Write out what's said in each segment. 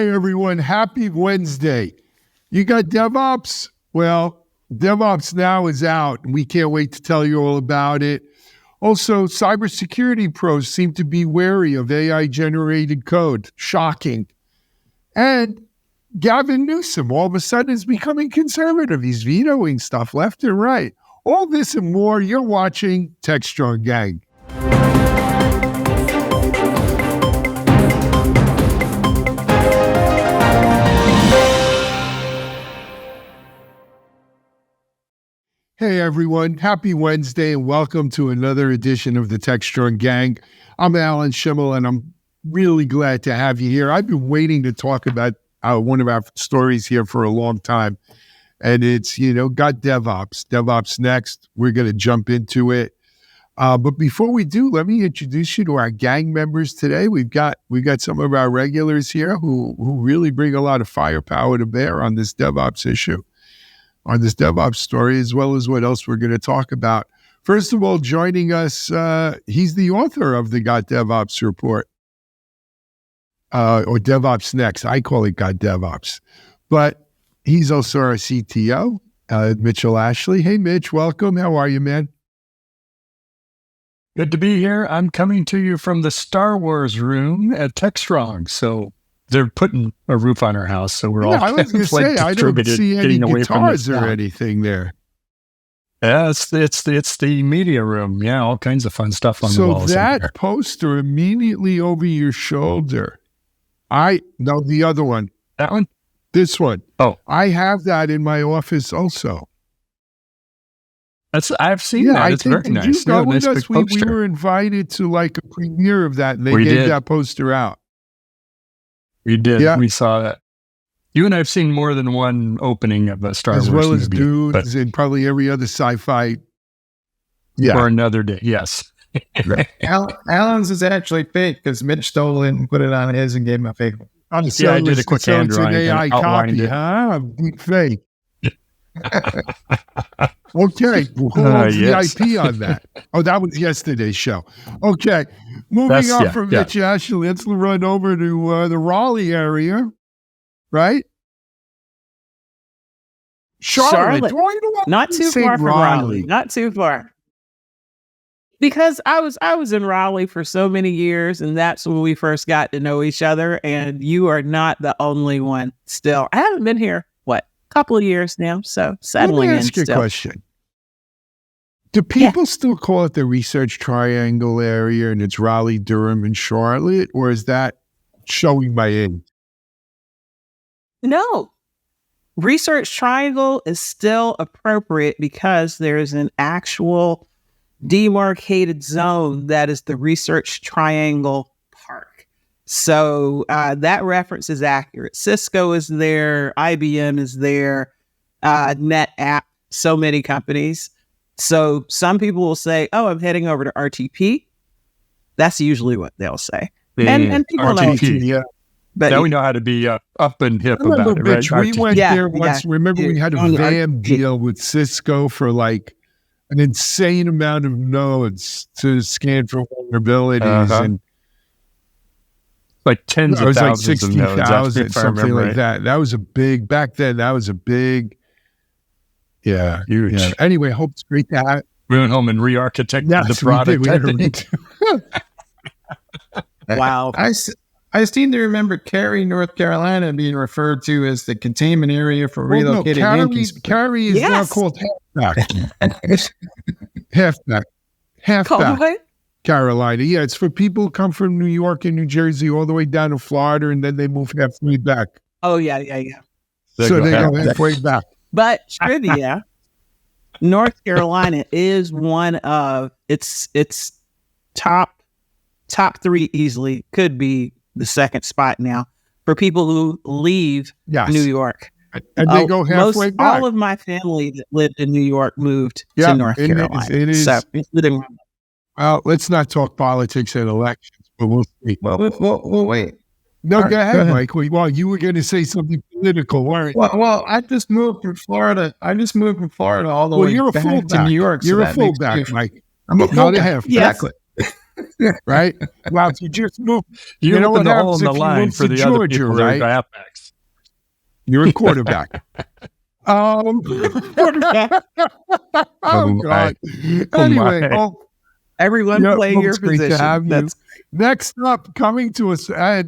Okay, everyone, happy Wednesday. You got DevOps? Well, DevOps Now is out, and we can't wait to tell you all about it. Also, cybersecurity pros seem to be wary of AI-generated code. Shocking. And Gavin Newsom all of a sudden is becoming conservative. He's vetoing stuff left and right. All this and more, you're watching Techstrong Gang. Hey everyone, happy Wednesday and welcome to another edition of the Techstrong Gang. I'm Alan Schimmel and I'm really glad to have you here. I've been waiting to talk about one of our stories here for a long time, and it's, got DevOps Next. We're going to jump into it. But before we do, let me introduce you to our gang members today. We've got some of our regulars here who really bring a lot of firepower to bear on this DevOps issue, on this DevOps story, as well as what else we're going to talk about. First of all, joining us, he's the author of the Got DevOps report, or DevOps Next. I call it Got DevOps. But he's also our CTO, Mitchell Ashley. Hey, Mitch, welcome. How are you, man? Good to be here. I'm coming to you from the Star Wars room at Techstrong. So they're putting a roof on our house, so we're all I was going to say, I don't see any guitars or anything there. Yeah, it's the media room. Yeah, all kinds of fun stuff on the walls. So that poster immediately over your shoulder. No, the other one. That one? This one. Oh. I have that in my office also. I've seen that. It's very nice. You go with us. We were invited to like a premiere of that, and they gave that poster out. We did. Yeah. We saw that. You and I have seen more than one opening of a Star Wars movie. As well as Dunes and probably every other sci-fi. Yeah. For another day, yes. Alan's is actually fake because Mitch stole it and put it on his and gave him a fake one. Yeah, I did a quick hand drawing. It's an AI copy, huh? Deep fake. Okay, who owns the IP on that? Oh, that was yesterday's show. Okay, moving on from Mitch Ashley, let's run over to the Raleigh area, right? Charlotte. Not too far from Raleigh. Not too far. Because I was in Raleigh for so many years, and that's when we first got to know each other, and you are not the only one still. I haven't been here, couple of years now, so settling in. Let me ask you a question. Do people still call it the Research Triangle area, and it's Raleigh, Durham, and Charlotte, or is that showing my age? No. Research Triangle is still appropriate because there's an actual demarcated zone that is the Research Triangle Park. So that reference is accurate. Cisco is there, IBM is there, NetApp, so many companies. So some people will say, "Oh, I'm heading over to RTP." That's usually what they'll say, and people RTP, know. Yeah. But now we know how to be up and hip about it, Mitch, right? We went there once. Remember, we had a VAM deal with Cisco for like an insane amount of nodes to scan for vulnerabilities and. Like tens of thousands of nodes. It was like 60,000, something like that. That was a big, back then, huge. Yeah. Anyway, hope it's great to have. We went home and re-architected the product. Wow. I seem to remember Cary, North Carolina being referred to as the containment area for relocated Yankees. Cary is now called Halfback. Halfback. Carolina. Yeah, it's for people who come from New York and New Jersey all the way down to Florida, and then they move halfway back. Oh, yeah. So they go halfway back. But trivia, North Carolina is one of its top three easily, could be the second spot now, for people who leave New York. And they go halfway back. All of my family that lived in New York moved to North Carolina. It is. Well, let's not talk politics and elections, but we'll see. Well, wait. No, go ahead, Mike. Well, you were going to say something political, weren't you? Well, I just moved from Florida. All the way you're back a fullback to New York. You're a fullback, Mike. I'm a fullback. Not a half. Yes. Exactly. right? Well, if you just move, You know open what the hole happens in the if you line move for to the other Georgia, people right? that are halfbacks. You're a quarterback. Oh God. Anyway, my. Everyone play well, your it's great to position. have you. That's Next up, coming to us at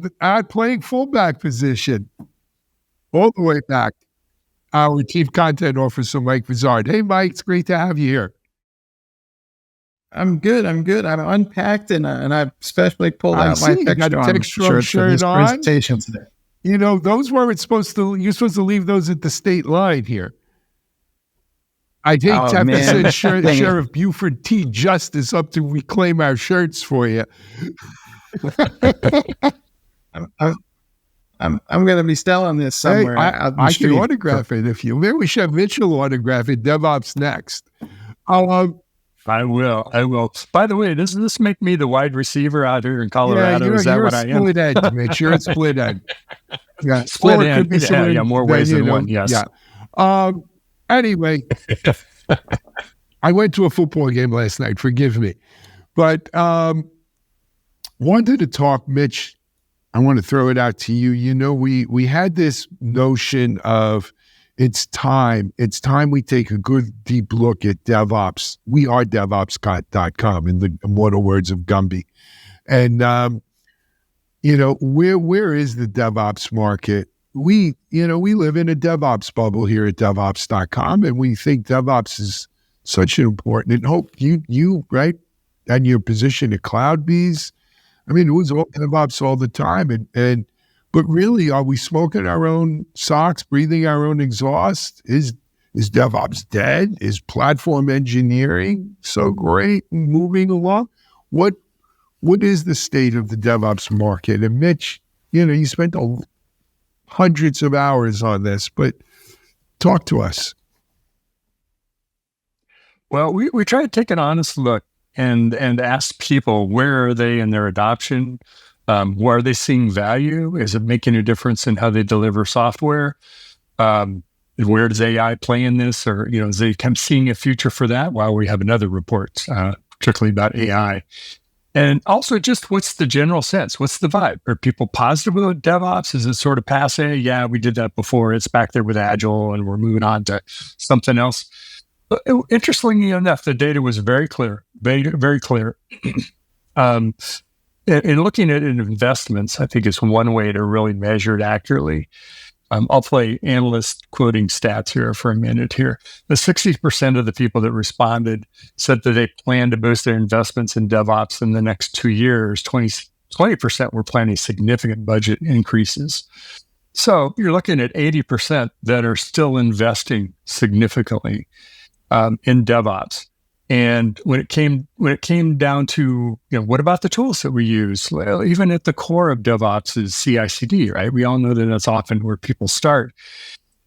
playing fullback position, all the way back, our Chief Content Officer, Mike Vizard. Hey, Mike, it's great to have you here. I'm good. I'm unpacked and I've specially pulled I out my see you got a Techstrong Techstrong shirt for this shirt on. presentation today. You know, those weren't supposed to, you're supposed to leave those at the state line here. I'd hate to have to send Sheriff Buford T. Justice up to reclaim our shirts for you. I'm going to be selling this somewhere. Hey, I can autograph it if you. Maybe we should have Mitchell autograph it. DevOps Next. I will. By the way, does this make me the wide receiver out here in Colorado? Is that what I am? You're a split end, Mitch. You're a split end. Yeah, split end. Yeah, more ways than one. Yes. Yeah. Anyway, I went to a football game last night. Forgive me, but wanted to talk, Mitch. I want to throw it out to you. You know, we had this notion of it's time we take a good deep look at DevOps. We are DevOps.com in the immortal words of Gumby. And, you know, where is the DevOps market? We live in a DevOps bubble here at DevOps.com, and we think DevOps is such an important, and Hope, you right, and your position at CloudBees, I mean, it was all DevOps all the time, but really, are we smoking our own socks, breathing our own exhaust? Is DevOps dead? Is platform engineering so great and moving along? What is the state of the DevOps market? And Mitch, you know, you spent hundreds of hours on this, but talk to us. Well, we try to take an honest look and ask people, where are they in their adoption? Where are they seeing value? Is it making a difference in how they deliver software? Where does AI play in this? Or, you know, is they kind of seeing a future for that? While we have another report, particularly about AI. And also just what's the general sense? What's the vibe? Are people positive with DevOps? Is it sort of passe? Yeah, we did that before. It's back there with Agile and we're moving on to something else. But interestingly enough, the data was very clear, very clear. And looking at investments, I think is one way to really measure it accurately. I'll play analyst quoting stats here for a minute here. The 60% of the people that responded said that they plan to boost their investments in DevOps in the next 2 years. 20% were planning significant budget increases. So you're looking at 80% that are still investing significantly in DevOps. And when it came down to, you know, what about the tools that we use? Well, even at the core of DevOps is CI/CD, right? We all know that that's often where people start.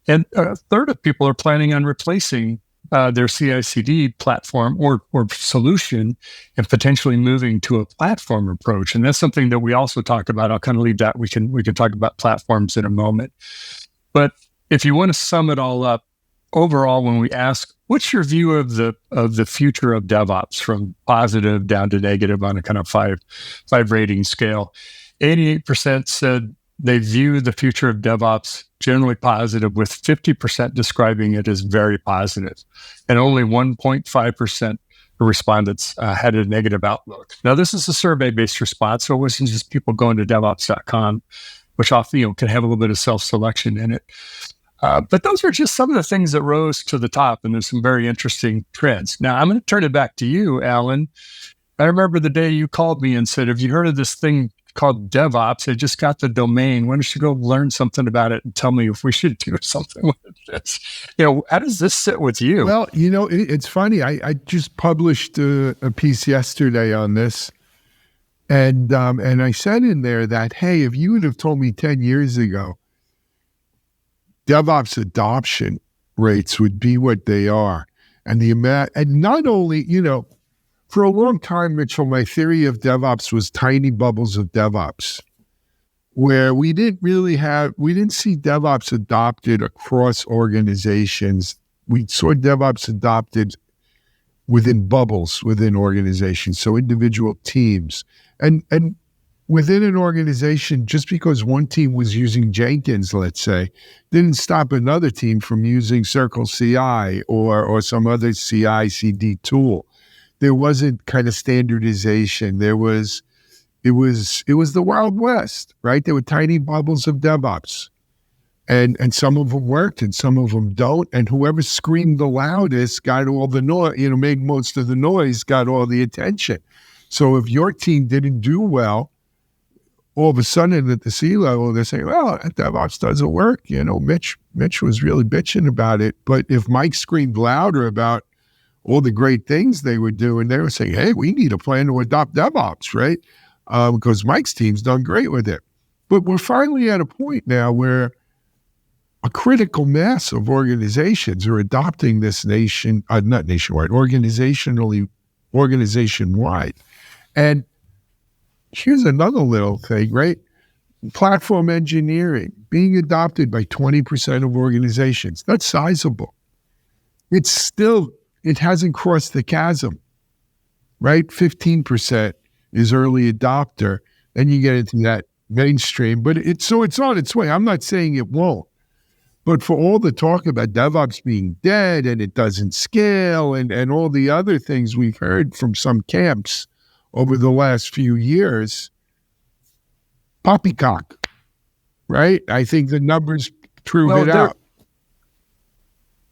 And a third of people are planning on replacing their CI/CD platform or solution and potentially moving to a platform approach. And that's something that we also talk about. I'll kind of leave that. We can talk about platforms in a moment. But if you want to sum it all up, overall, when we ask, what's your view of the future of DevOps from positive down to negative on a kind of five rating scale, 88% said they view the future of DevOps generally positive, with 50% describing it as very positive, and only 1.5% of respondents had a negative outlook. Now, this is a survey-based response, so it wasn't just people going to DevOps.com, which often, you know, can have a little bit of self-selection in it. But those are just some of the things that rose to the top, and there's some very interesting trends. Now, I'm going to turn it back to you, Alan. I remember the day you called me and said, have you heard of this thing called DevOps? I just got the domain. Why don't you go learn something about it and tell me if we should do something with this? You know, how does this sit with you? Well, you know, it's funny. I just published a piece yesterday on this. And I said in there that, hey, if you would have told me 10 years ago, DevOps adoption rates would be what they are. And and not only, you know, for a long time, Mitchell, my theory of DevOps was tiny bubbles of DevOps, where we didn't see DevOps adopted across organizations. We saw DevOps adopted within bubbles, within organizations, so individual teams. And within an organization, just because one team was using Jenkins, let's say, didn't stop another team from using Circle CI or some other CI/CD tool. There wasn't kind of standardization. It was the Wild West, right? There were tiny bubbles of DevOps. And some of them worked and some of them don't. And whoever screamed the loudest got all the noise, made most of the noise, got all the attention. So if your team didn't do well, all of a sudden at the C-level, they're saying, well, DevOps doesn't work. Mitch was really bitching about it. But if Mike screamed louder about all the great things they were doing, they were saying, hey, we need a plan to adopt DevOps, right? Because Mike's team's done great with it. But we're finally at a point now where a critical mass of organizations are adopting this not nationwide, organization-wide. And here's another little thing, right? Platform engineering being adopted by 20% of organizations. That's sizable. It hasn't crossed the chasm, right? 15% is early adopter. Then you get into that mainstream, but it's on its way. I'm not saying it won't. But for all the talk about DevOps being dead and it doesn't scale and all the other things we've heard from some camps over the last few years, poppycock, right? I think the numbers prove it out.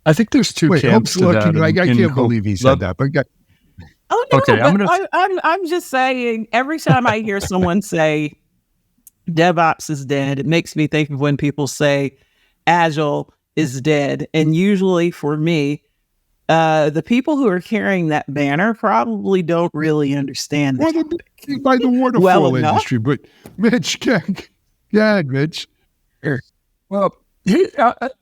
I think there's two camps to that. I can't believe he said that. But oh no, okay, I'm just saying. Every time I hear someone say DevOps is dead, it makes me think of when people say Agile is dead. And usually for me, the people who are carrying that banner probably don't really understand by the waterfall industry. But Mitch, yeah, Mitch. Well,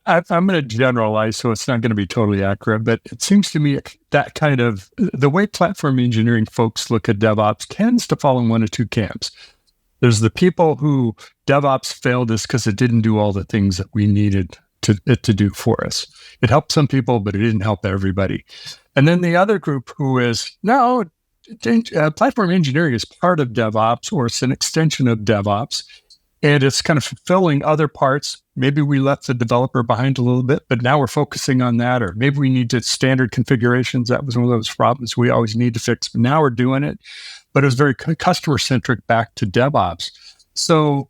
I'm going to generalize, so it's not going to be totally accurate, but it seems to me that kind of the way platform engineering folks look at DevOps tends to fall in one of two camps. There's the people who DevOps failed us because it didn't do all the things that we needed it to do for us. It helped some people, but it didn't help everybody. And then the other group who is, no, platform engineering is part of DevOps, or it's an extension of DevOps, and it's kind of fulfilling other parts. Maybe we left the developer behind a little bit, but now we're focusing on that, or maybe we need to standard configurations. That was one of those problems we always need to fix, but now we're doing it. But it was very customer-centric back to DevOps. So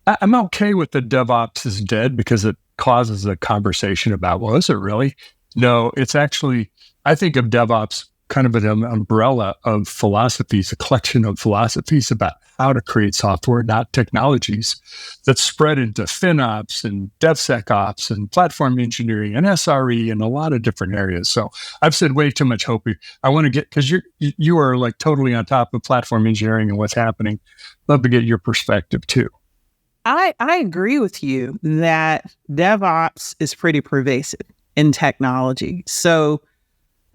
I'm okay with the DevOps is dead because it causes a conversation about, well, is it really? No, it's actually, I think of DevOps kind of an umbrella of philosophies, a collection of philosophies about how to create software, not technologies, that's spread into FinOps and DevSecOps and platform engineering and SRE and a lot of different areas. So I've said way too much, Hope. I want to get, because you are like totally on top of platform engineering and what's happening. Love to get your perspective too. I agree with you that DevOps is pretty pervasive in technology. So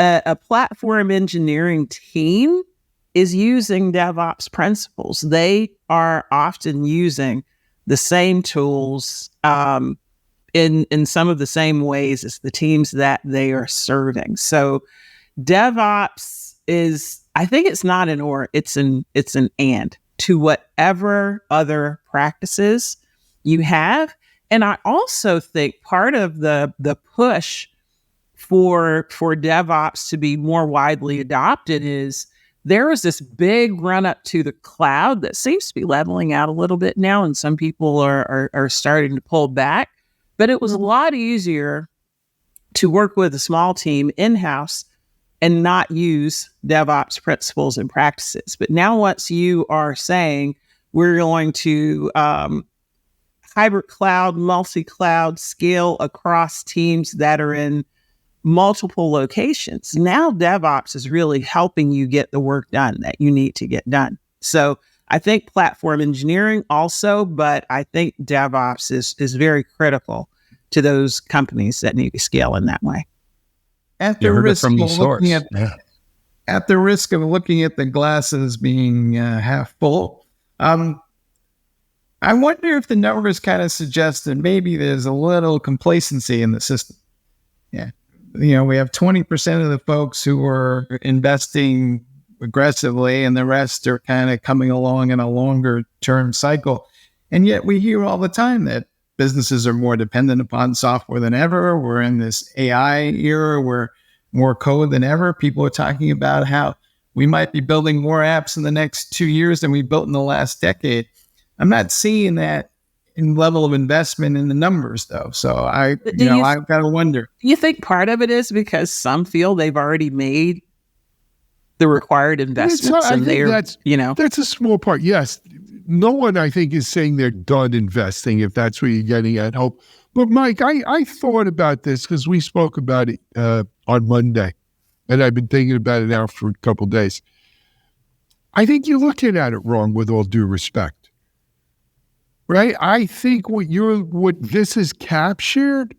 a platform engineering team is using DevOps principles. They are often using the same tools in some of the same ways as the teams that they are serving. So DevOps is, I think it's not an or, it's an and to whatever other practices you have. And I also think part of the push for DevOps to be more widely adopted is there is this big run up to the cloud that seems to be leveling out a little bit now, and some people are starting to pull back. But it was a lot easier to work with a small team in-house and not use DevOps principles and practices. But now once you are saying we're going to hybrid cloud, multi-cloud, scale across teams that are in multiple locations, now DevOps is really helping you get the work done that you need to get done. So I think platform engineering also, but I think DevOps is very critical to those companies that need to scale in that way. At the risk of looking at the glasses being half full, I wonder if the numbers kind of suggest that maybe there's a little complacency in the system. Yeah, we have 20% of the folks who are investing aggressively, and the rest are kind of coming along in a longer term cycle. And yet we hear all the time that businesses are more dependent upon software than ever. We're in this AI era where more code than ever. People are talking about how we might be building more apps in the next 2 years than we built in the last decade. I'm not seeing that in level of investment in the numbers, though. So I've got to wonder. Do you think part of it is because some feel they've already made the required investments, and that's a small part. Yes, no one I think is saying they're done investing, if that's what you're getting at, Hope. But Mike, I thought about this because we spoke about it on Monday, and I've been thinking about it now for a couple of days. I think you're looking at it wrong, with all due respect, right? I think what this is captured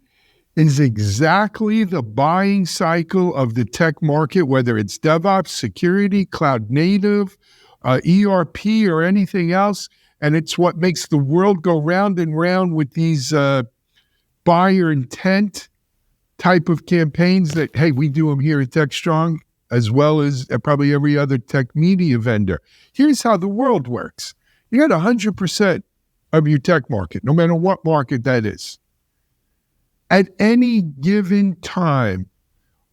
is exactly the buying cycle of the tech market, whether it's DevOps, security, cloud native, ERP, or anything else. And it's what makes the world go round and round with these buyer intent type of campaigns that, hey, we do them here at Techstrong, as well as probably every other tech media vendor. Here's how the world works. You got 100% of your tech market, no matter what market that is. At any given time,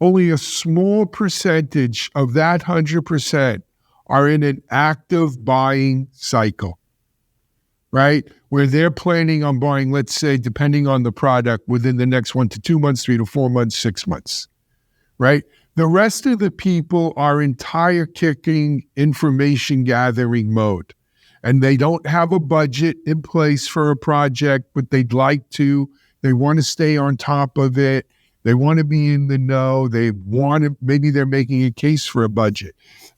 only a small percentage of that 100% are in an active buying cycle, right? Where they're planning on buying, let's say, depending on the product, within the next 1 to 2 months, 3 to 4 months, 6 months, right? The rest of the people are in tire kicking, information gathering mode. And they don't have a budget in place for a project, but they'd like to. They want to stay on top of it. They want to be in the know. Maybe they're making a case for a budget.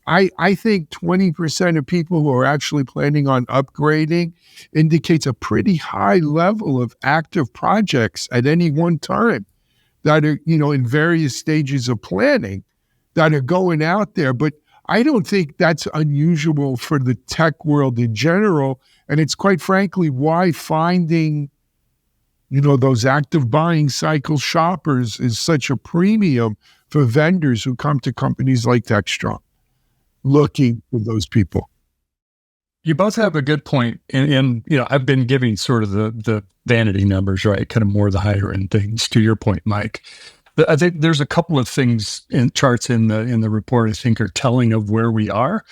I think 20% of people who are actually planning on upgrading indicates a pretty high level of active projects at any one time that are, in various stages of planning that are going out there. But I don't think that's unusual for the tech world in general. And it's quite frankly why finding those active buying cycle shoppers is such a premium for vendors who come to companies like Techstrong looking for those people. You both have a good point. And I've been giving sort of the vanity numbers, right? Kind of more the higher end things, to your point, Mike. But I think there's a couple of things in charts in the report I think are telling of where we are.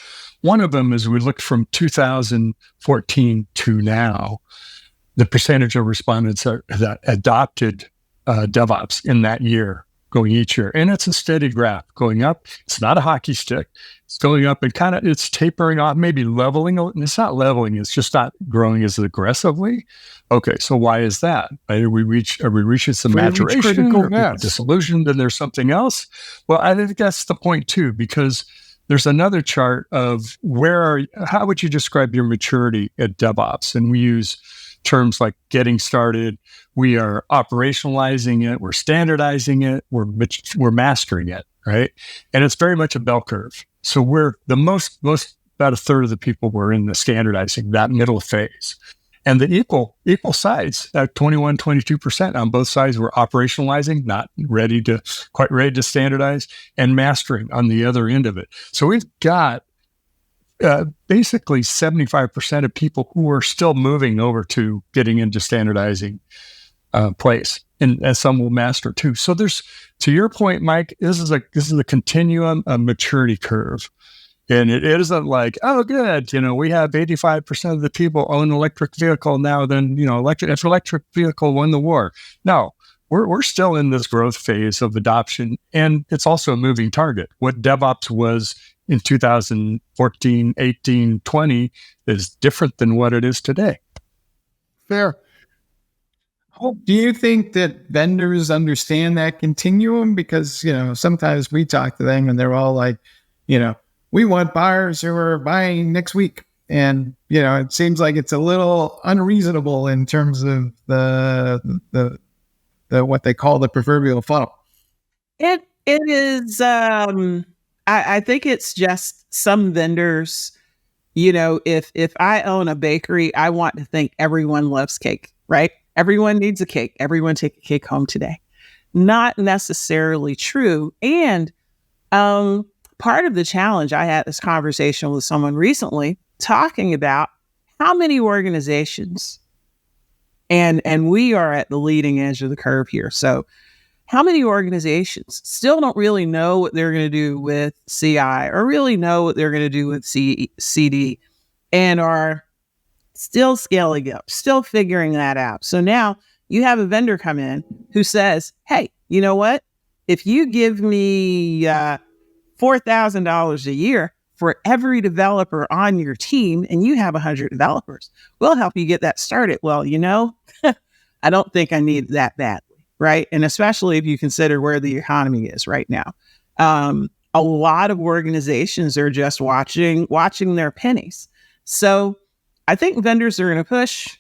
One of them is we looked from 2014 to now, the percentage of respondents that adopted DevOps in that year, going each year. And it's a steady graph going up. It's not a hockey stick. It's going up and it's tapering off, maybe leveling. It's not leveling. It's just not growing as aggressively. Okay, so why is that? Are we reaching some maturation? Critical mass. Disillusioned, and there's something else? Well, I think that's the point too, because there's another chart of how would you describe your maturity at DevOps? And we use terms like getting started, we are operationalizing it, we're standardizing it, we're mastering it, right? And it's very much a bell curve. So we're the most about a third of the people were in the standardizing, that middle phase. And the equal sides, at 21, 22% on both sides, were operationalizing, not quite ready to standardize, and mastering on the other end of it. So we've got basically 75% of people who are still moving over to getting into standardizing place, and some will master too. So there's, to your point, Mike, this is a continuum, a maturity curve, and it isn't like, oh, good, we have 85% of the people own an electric vehicle now. Then electric vehicle won the war. No. We're still in this growth phase of adoption, and it's also a moving target. What DevOps was in 2014, 18, 20 is different than what it is today. Fair. Hope, do you think that vendors understand that continuum? Because, sometimes we talk to them and they're all like, we want buyers who are buying next week. And, it seems like it's a little unreasonable in terms of the what they call the proverbial funnel. It is, I think it's just some vendors, if I own a bakery, I want to think everyone loves cake, right? Everyone needs a cake. Everyone take a cake home today. not necessarily true. And part of the challenge, I had this conversation with someone recently talking about how many organizations, and we are at the leading edge of the curve here. So how many organizations still don't really know what they're going to do with CI or really know what they're going to do with CD and are still scaling up, still figuring that out. So now you have a vendor come in who says, hey, you know what? If you give me $4,000 a year for every developer on your team and you have 100 developers, we'll help you get that started. Well, I don't think I need that badly. Right. And especially if you consider where the economy is right now. A lot of organizations are just watching their pennies. So I think vendors are going to push.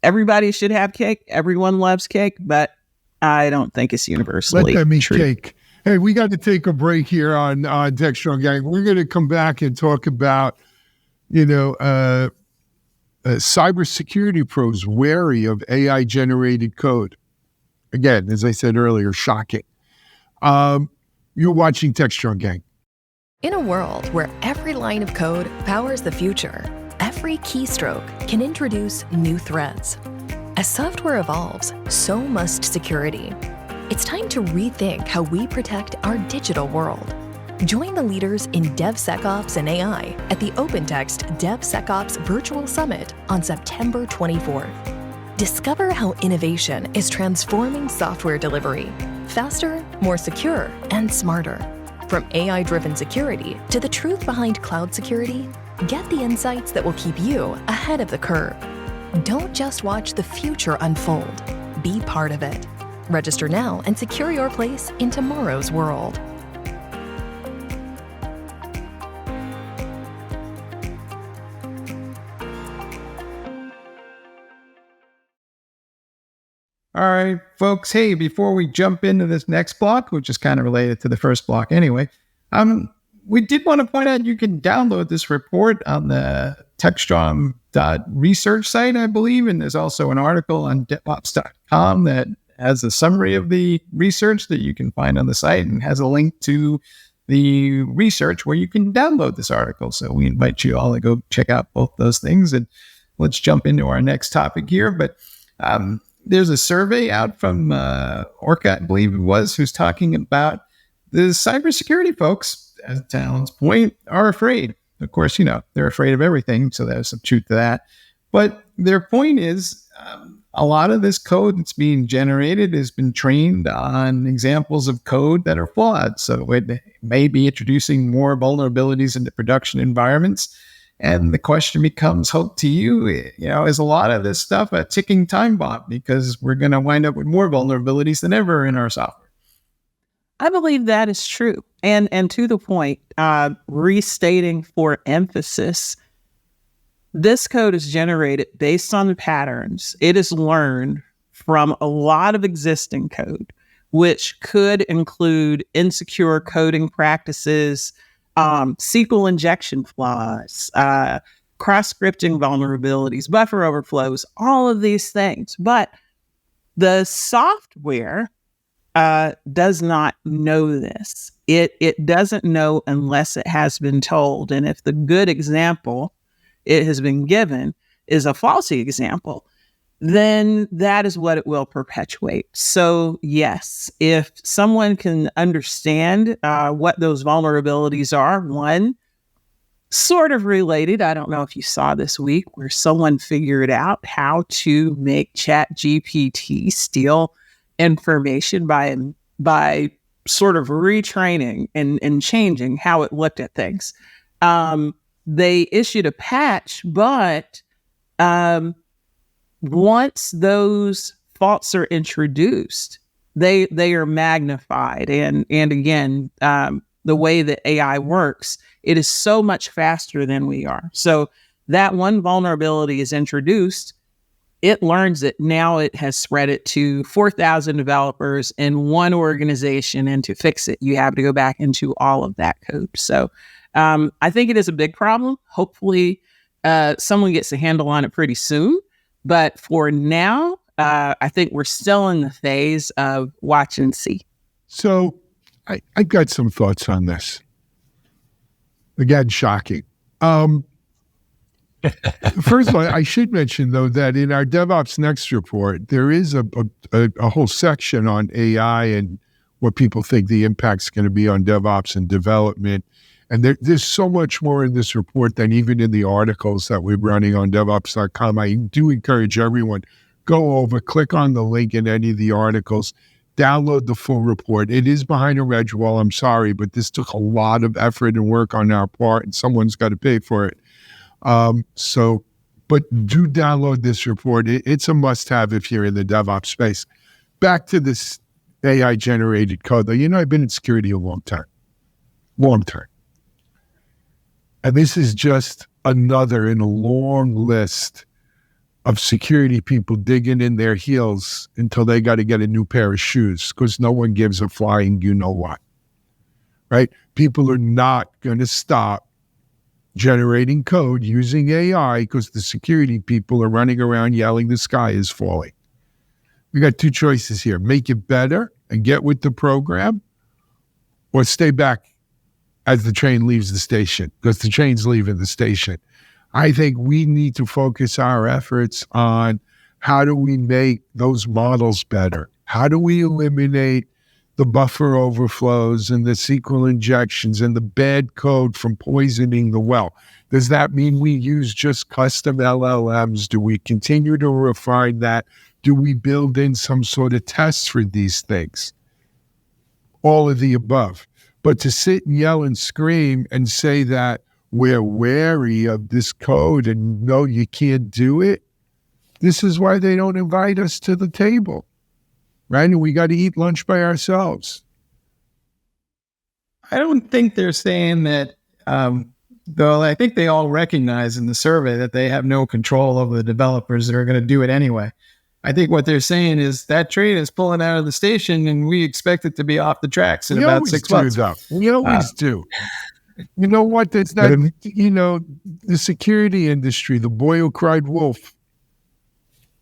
Everybody should have cake. Everyone loves cake, but I don't think it's universally Let them eat true. cake. Hey, we got to take a break here on Techstrong Gang. We're going to come back and talk about, cybersecurity pros wary of AI-generated code. Again, as I said earlier, shocking. You're watching Techstrong Gang. In a world where every line of code powers the future, every keystroke can introduce new threats. As software evolves, so must security. It's time to rethink how we protect our digital world. Join the leaders in DevSecOps and AI at the OpenText DevSecOps Virtual Summit on September 24th. Discover how innovation is transforming software delivery faster, more secure, and smarter. From AI-driven security to the truth behind cloud security, get the insights that will keep you ahead of the curve. Don't just watch the future unfold. Be part of it. Register now and secure your place in tomorrow's world. All right, folks. Hey, before we jump into this next block, which is kind of related to the first block anyway, we did want to point out you can download this report on the Techstrong Research site, I believe, and there's also an article on DevOps.com that has a summary of the research that you can find on the site and has a link to the research where you can download this article. So we invite you all to go check out both those things. And let's jump into our next topic here. But there's a survey out from Orca, I believe it was, who's talking about the cybersecurity folks, as to Alan's point, are afraid. Of course, they're afraid of everything, so there's some truth to that. But their point is a lot of this code that's being generated has been trained on examples of code that are flawed. So it may be introducing more vulnerabilities into production environments. And the question becomes, Hope, to you, is a lot of this stuff a ticking time bomb because we're going to wind up with more vulnerabilities than ever in our software? I believe that is true. And to the point, restating for emphasis, this code is generated based on the patterns it is learned from a lot of existing code, which could include insecure coding practices, SQL injection flaws, cross-scripting vulnerabilities, buffer overflows, all of these things. But the software does not know this. It doesn't know unless it has been told. And if the good example it has been given is a faulty example, then that is what it will perpetuate. So yes, if someone can understand what those vulnerabilities are, one, sort of related, I don't know if you saw this week where someone figured out how to make ChatGPT steal information by sort of retraining and changing how it looked at things. They issued a patch, but once those faults are introduced, they are magnified. And again, the way that AI works, it is so much faster than we are. So that one vulnerability is introduced, it learns it. Now it has spread it to 4,000 developers in one organization. And to fix it, you have to go back into all of that code. So I think it is a big problem. Hopefully someone gets a handle on it pretty soon. But for now, I think we're still in the phase of watch and see. So I've got some thoughts on this. Again, shocking. First of all, I should mention, though, that in our DevOps Next report, there is a whole section on AI and what people think the impact's going to be on DevOps and development. And there's so much more in this report than even in the articles that we're running on DevOps.com. I do encourage everyone, go over, click on the link in any of the articles, download the full report. It is behind a wedge wall. I'm sorry, but this took a lot of effort and work on our part, and someone's got to pay for it. But do download this report. It's a must-have if you're in the DevOps space. Back to this AI-generated code, though. I've been in security a long time. And this is just another in a long list of security people digging in their heels until they got to get a new pair of shoes because no one gives a flying you-know-what, right? People are not going to stop generating code using AI because the security people are running around yelling the sky is falling. We got two choices here. Make it better and get with the program, or stay back as the train leaves the station, because the train's leaving the station. I think we need to focus our efforts on how do we make those models better? How do we eliminate the buffer overflows and the SQL injections and the bad code from poisoning the well? Does that mean we use just custom LLMs? Do we continue to refine that? Do we build in some sort of tests for these things? All of the above. But to sit and yell and scream and say that we're wary of this code and no, you can't do it, this is why they don't invite us to the table, right? And we got to eat lunch by ourselves. I don't think they're saying that, though I think they all recognize in the survey that they have no control over the developers that are going to do it anyway. I think what they're saying is that train is pulling out of the station and we expect it to be off the tracks in about 6 months. We always do. You know what? That's not, the security industry, the boy who cried wolf.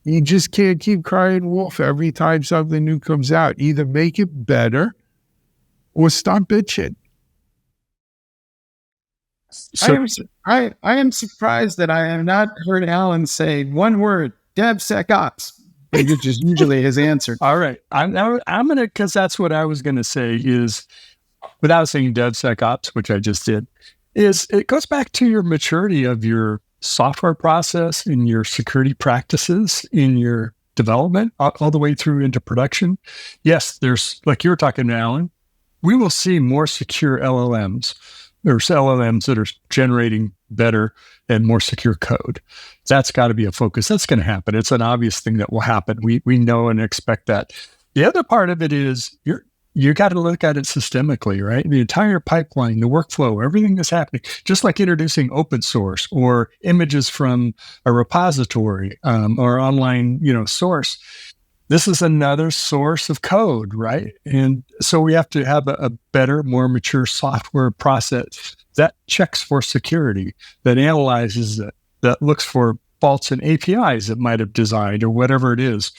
You just can't keep crying wolf every time something new comes out. Either make it better or stop bitching. So, I am surprised that I have not heard Alan say one word, DevSecOps, which is usually his answer. All right. I'm going to, because that's what I was going to say is, without saying DevSecOps, which I just did, is it goes back to your maturity of your software process, in your security practices, in your development, all the way through into production. Yes, there's, like you were talking to Alan, we will see more secure LLMs. There's LLMs that are generating better and more secure code. That's got to be a focus. That's going to happen. It's an obvious thing that will happen. We know and expect that. The other part of it is you got to look at it systemically, right? The entire pipeline, the workflow, everything that's happening, just like introducing open source or images from a repository or online, source. This is another source of code, right? And so we have to have a better, more mature software process that checks for security, that analyzes it, that looks for faults in APIs it might have designed or whatever it is.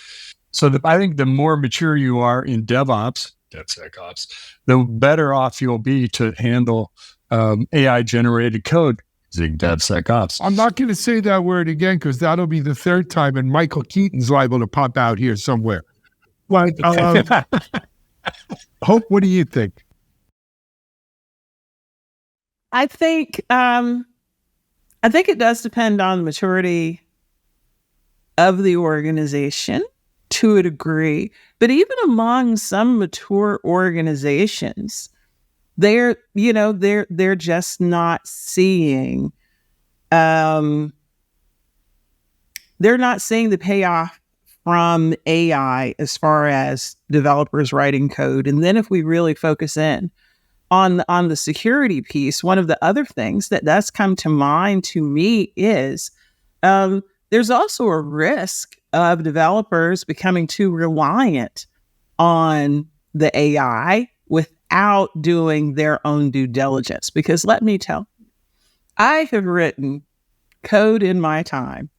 So I think the more mature you are in DevOps, DevSecOps, the better off you'll be to handle AI-generated code using DevSecOps. I'm not going to say that word again because that'll be the third time, and Michael Keaton's liable to pop out here somewhere. But Hope, what do you think? I think it does depend on the maturity of the organization to a degree, but even among some mature organizations, they're just not seeing the payoff from AI as far as developers writing code. And then if we really focus in on the security piece, one of the other things that does come to mind to me is there's also a risk of developers becoming too reliant on the AI without doing their own due diligence. Because let me tell you, I have written code in my time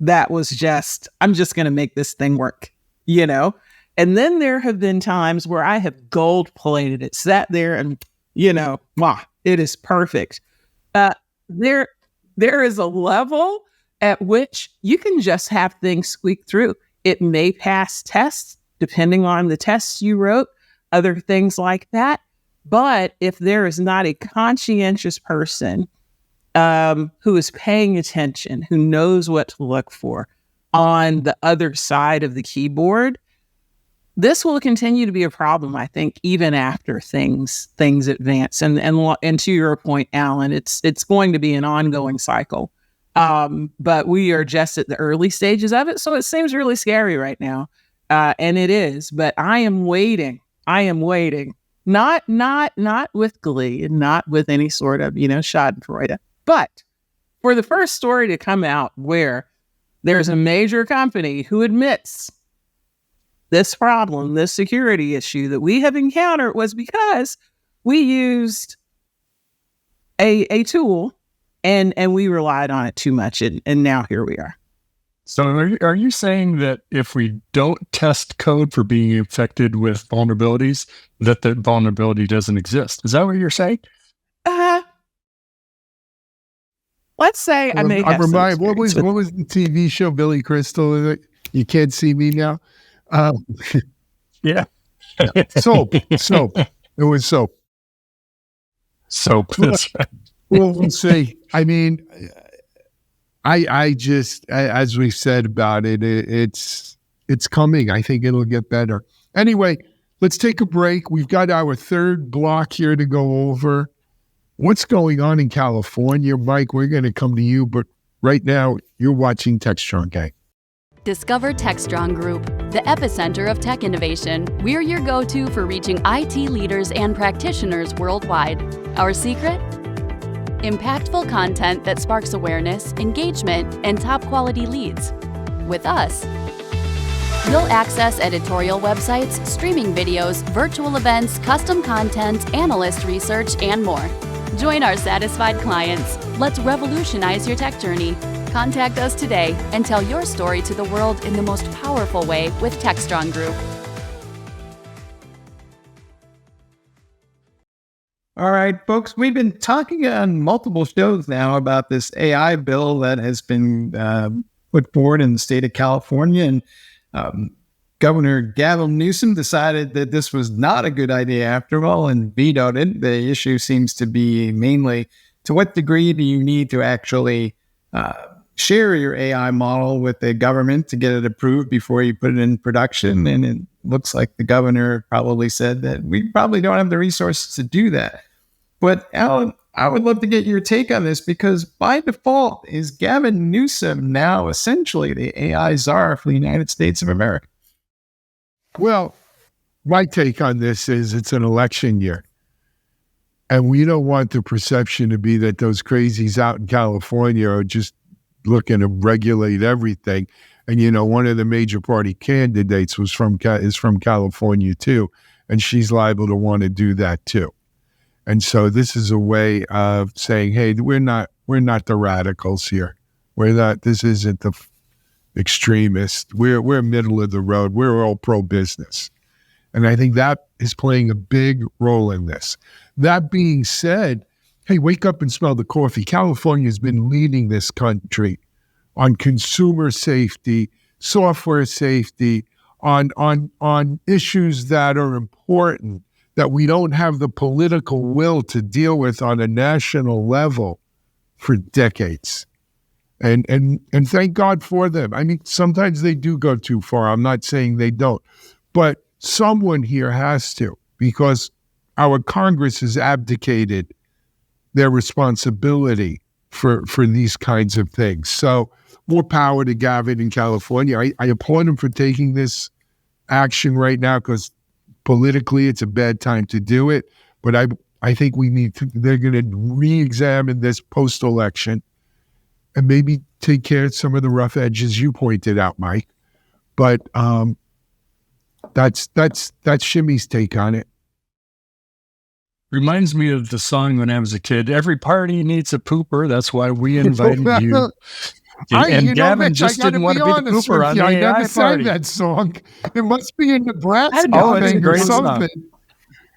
that was just, I'm just going to make this thing work, you know? And then there have been times where I have gold plated it, sat there and, wow, it is perfect. There is a level at which you can just have things squeak through. It may pass tests, depending on the tests you wrote, other things like that. But if there is not a conscientious person who is paying attention, who knows what to look for on the other side of the keyboard, this will continue to be a problem, I think, even after things advance. And to your point, Alan, it's going to be an ongoing cycle. But we are just at the early stages of it, so it seems really scary right now, and it is. But I am waiting. Not with glee, and not with any sort of Schadenfreude, but for the first story to come out where there's a major company who admits this problem, this security issue that we have encountered was because we used a tool and we relied on it too much. And now here we are. So are you saying that if we don't test code for being infected with vulnerabilities, that the vulnerability doesn't exist? Is that what you're saying? Let's say I may have what was the TV show, Billy Crystal? You can't see me now. Yeah. Soap. It was soap. Soap. That's right. Well, we'll see. I mean, I just, as we've said about it, it's coming. I think it'll get better. Anyway, let's take a break. We've got our third block here to go over. What's going on in California? Mike, we're going to come to you, but right now you're watching Techstrong Gang. Discover Techstrong Group, the epicenter of tech innovation. We're your go-to for reaching IT leaders and practitioners worldwide. Our secret? Impactful content that sparks awareness, engagement, and top-quality leads. With us, you'll access editorial websites, streaming videos, virtual events, custom content, analyst research, and more. Join our satisfied clients. Let's revolutionize your tech journey. Contact us today and tell your story to the world in the most powerful way with Techstrong Group. All right, folks, we've been talking on multiple shows now about this AI bill that has been put forward in the state of California. And Governor Gavin Newsom decided that this was not a good idea after all and vetoed it. The issue seems to be mainly to what degree do you need to actually share your AI model with the government to get it approved before you put it in production. And it looks like the governor probably said that we probably don't have the resources to do that. But Alan, I would love to get your take on this because by default, is Gavin Newsom now essentially the AI czar for the United States of America? Well, my take on this is it's an election year. And we don't want the perception to be that those crazies out in California are just looking to regulate everything. And, one of the major party candidates is from California too. And she's liable to want to do that too. And so this is a way of saying, hey, we're not the radicals here. This isn't the extremists. We're middle of the road. We're all pro-business. And I think that is playing a big role in this. That being said, hey, wake up and smell the coffee. California has been leading this country on consumer safety, software safety, on issues that are important that we don't have the political will to deal with on a national level for decades. And thank God for them. I mean, sometimes they do go too far. I'm not saying they don't. But someone here has to, because our Congress has abdicated their responsibility for these kinds of things. So more power to Gavin in California. I applaud him for taking this action right now because politically it's a bad time to do it. But I think they're going to re-examine this post-election and maybe take care of some of the rough edges you pointed out, Mike. But that's Shimmy's take on it. Reminds me of the song when I was a kid. Every party needs a pooper. That's why we invited you. And Gavin Mitch, just I gotta didn't want be to be the honest pooper with on you. the I AI never sang party. that song. It must be in Nebraska Oh, it's a thing or great song. something.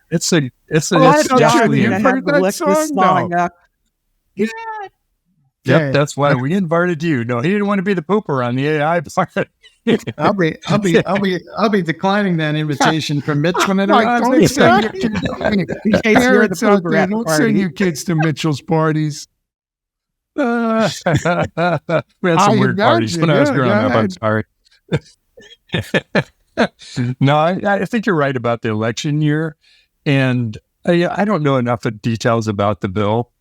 It's I don't definitely you have heard to that look song? this song No. up. Yeah. Yep, that's why we invited you. No, he didn't want to be the pooper on the AI party. I'll be declining that invitation from Mitch when it Like, arrives don't next send time. your kids, In case you're the parents out pooper there, at the don't send party. your kids to Mitchell's parties. We had some I weird parties when I was imagine, growing yeah, up. go I'm sorry. No, I think you're right about the election year. And I don't know enough of details about the bill,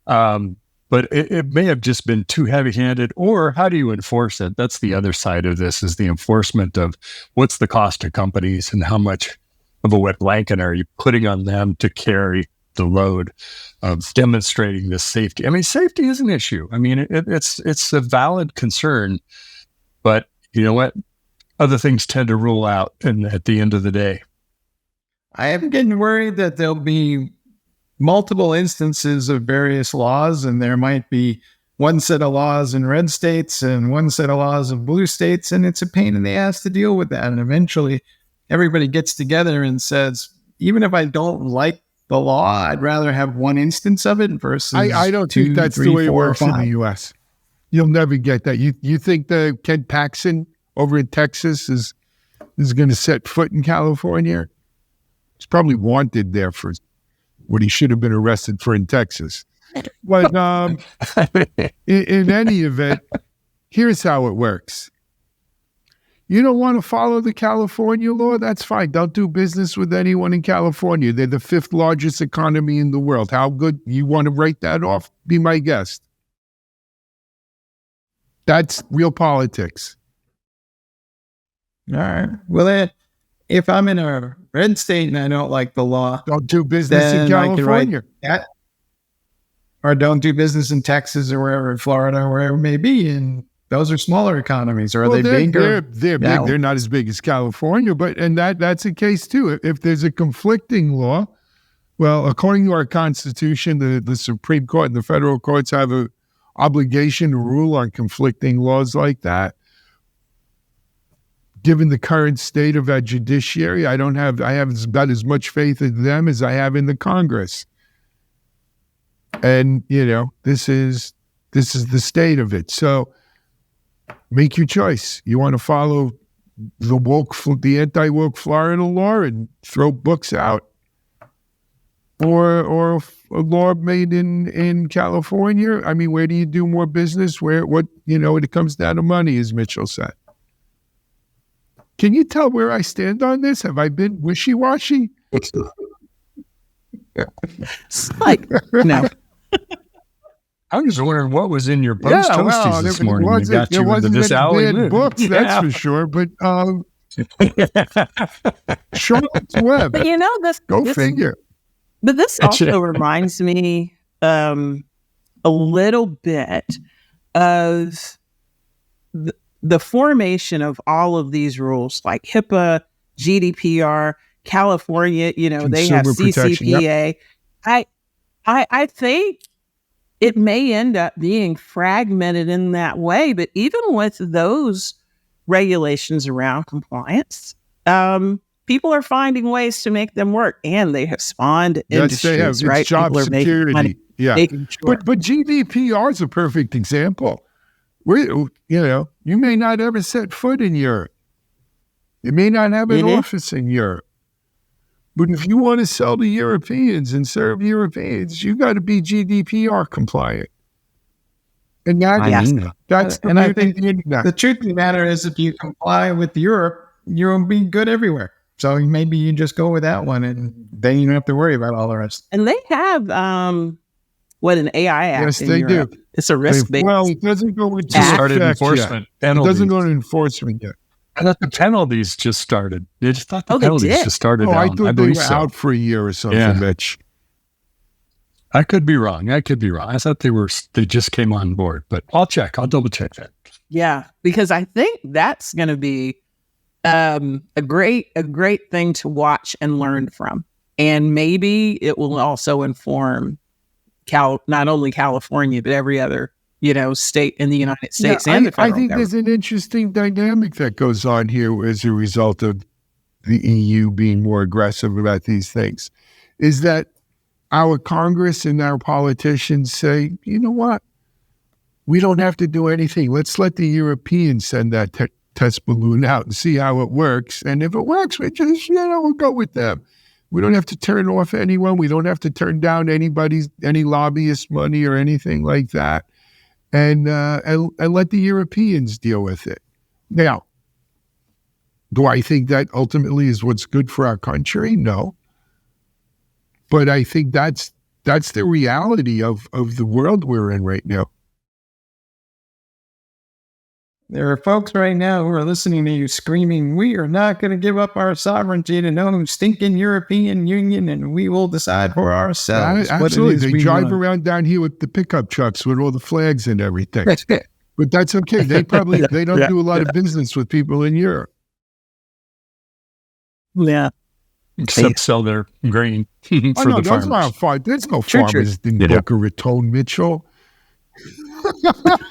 but it may have just been too heavy-handed. Or how do you enforce it? That's the other side of this, is the enforcement of what's the cost to companies and how much of a wet blanket are you putting on them to carry the load of demonstrating this safety. I mean, safety is an issue. I mean, it's a valid concern, but you know what? Other things tend to rule out at the end of the day. I am getting worried that there'll be multiple instances of various laws, and there might be one set of laws in red states and one set of laws in blue states, and it's a pain in the ass to deal with that. And eventually everybody gets together and says, even if I don't like the law, I'd rather have one instance of it versus I don't two, think that's three, the way it 4, or works in 5. the U.S. You'll never get that. You think the Ken Paxton over in Texas is going to set foot in California? He's probably wanted there for what he should have been arrested for in Texas. But in any event, here's how it works. You don't want to follow the California law? That's fine. Don't do business with anyone in California. They're the 5th largest economy in the world. How good? You want to write that off? Be my guest. That's real politics. All right. Well, if I'm in a red state and I don't like the law, Don't do business in then I can write California. that. Or don't do business in Texas or wherever, Florida, or wherever it may be. And those are smaller economies. Or are they big? They're big. No. They're not as big as California, and that's a case too. If there's a conflicting law, well, according to our Constitution, the Supreme Court and the federal courts have an obligation to rule on conflicting laws like that. Given the current state of our judiciary, I have about as much faith in them as I have in the Congress. And this is the state of it. So make your choice. You want to follow the anti-woke Florida law and throw books out, or a law made in California? I mean, where do you do more business? When it comes down to money, as Mitchell said. Can you tell where I stand on this? Have I been wishy-washy? It's like, no. I'm just wondering what was in your post toasties this morning. There wasn't this any alley bad moon. books, that's for sure. But Charlotte's Web. But this Go figure. But this also reminds me a little bit of the formation of all of these rules, like HIPAA, GDPR, California. They have CCPA. Yep. I think it may end up being fragmented in that way. But even with those regulations around compliance, people are finding ways to make them work, and they have spawned industries. Yes, they have. It's right? job security. Money, yeah, sure. but GDPR is a perfect example. You may not ever set foot in Europe. You may not have an office in Europe. But if you want to sell to Europeans and serve Europeans, you got to be GDPR compliant. And that's and I think the truth of the matter is, if you comply with Europe, you'll be good everywhere. So maybe you just go with that one, and then you don't have to worry about all the rest. And they have an AI act. Yes, in they Europe. do. It's a risk-based. Well, it doesn't go into started enforcement. It doesn't go to enforcement yet. I thought the penalties just started. They just thought the they penalties did? just started. I down. thought they were out for a year or something, Yeah. Mitch. I could be wrong. I thought they just came on board, but I'll check. I'll double check that. Yeah, because I think that's going to be a great thing to watch and learn from, and maybe it will also inform not only California but every other state in the United States Yeah, and the I federal think government. there's an interesting dynamic that goes on here as a result of the EU being more aggressive about these things, is that our Congress and our politicians say, you know what? We don't have to do anything. Let's let the Europeans send that test balloon out and see how it works. And if it works, we just, we'll go with them. We don't have to turn off anyone. We don't have to turn down any lobbyist money or anything like that. And let the Europeans deal with it. Now, do I think that ultimately is what's good for our country? No. But I think that's the reality of the world we're in right now. There are folks right now who are listening to you screaming, we are not going to give up our sovereignty to no stinking European Union, and we will decide for ourselves. Absolutely. They drive around down here with the pickup trucks with all the flags and everything. But that's okay. They don't do a lot of business with people in Europe. Yeah. Except sell their grain for the farmers. There's no farmers in Boca Raton, Mitchell.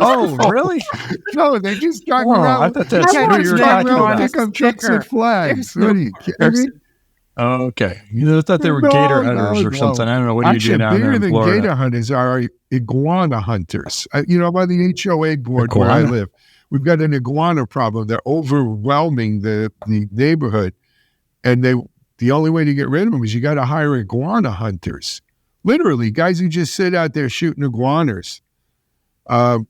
Oh, really? No, they just drive around. I thought that's what you were talking about. Pickup trucks with flags. What are you kidding me? Oh, okay. I thought they were gator hunters or something. I don't know. What do you do down there in Florida? Bigger than gator hunters are iguana hunters. By the HOA board where I live, we've got an iguana problem. They're overwhelming the neighborhood. And the only way to get rid of them is you got to hire iguana hunters. Literally, guys who just sit out there shooting iguanas. Oh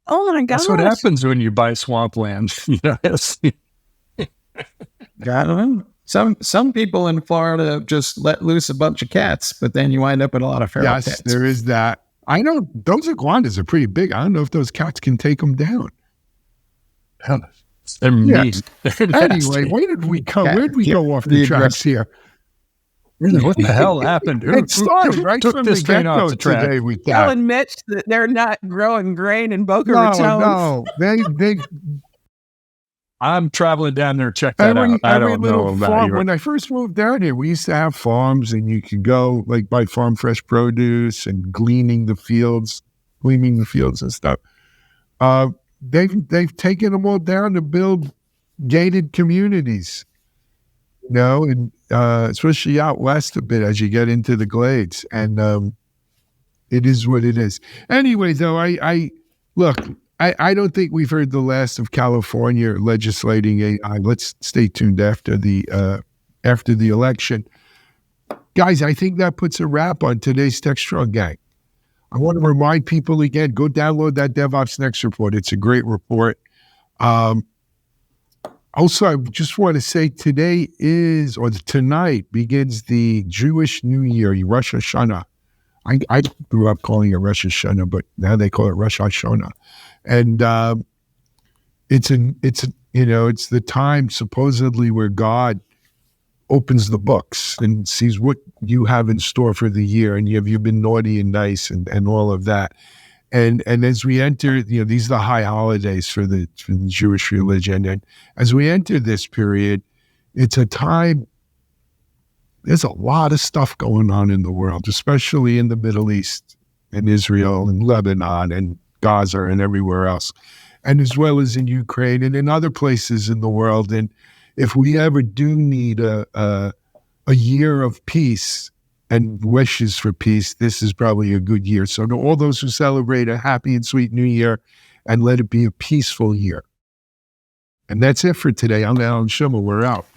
my God! That's what happens when you buy swampland. Some people in Florida just let loose a bunch of cats, but then you wind up with a lot of feral cats. Yes, there is that. I know those iguanas are pretty big. I don't know if those cats can take them down. They're mean. Anyway, where did we go off the tracks here? What the hell happened? It started right took from this the train off get-go the track? today. We Telling Mitch that they're not growing grain in Boca Raton. No, they. I'm traveling down there to check that out. I don't know about farm. you. When I first moved down here, we used to have farms, and you could go buy farm fresh produce and gleaning the fields and stuff. They've taken them all down to build gated communities. And especially out west a bit as you get into the glades, and it is what it is. Anyway, though, I don't think we've heard the last of California legislating AI. Let's stay tuned after the election, guys. I think that puts a wrap on today's Techstrong Gang. I want to remind people again: go download that DevOps Next report. It's a great report. Also, I just want to say tonight begins the Jewish New Year, Rosh Hashanah. I grew up calling it Rosh Hashanah, but now they call it Rosh Hashanah. And it's the time supposedly where God opens the books and sees what you have in store for the year, and have you been naughty and nice and all of that. And as we enter, these are the high holidays for the Jewish religion. And as we enter this period, it's a time, there's a lot of stuff going on in the world, especially in the Middle East and Israel and Lebanon and Gaza and everywhere else, and as well as in Ukraine and in other places in the world. And if we ever do need a year of peace and wishes for peace, this is probably a good year. So to all those who celebrate a happy and sweet new year, and let it be a peaceful year. And that's it for today. I'm Alan Schimmel. We're out.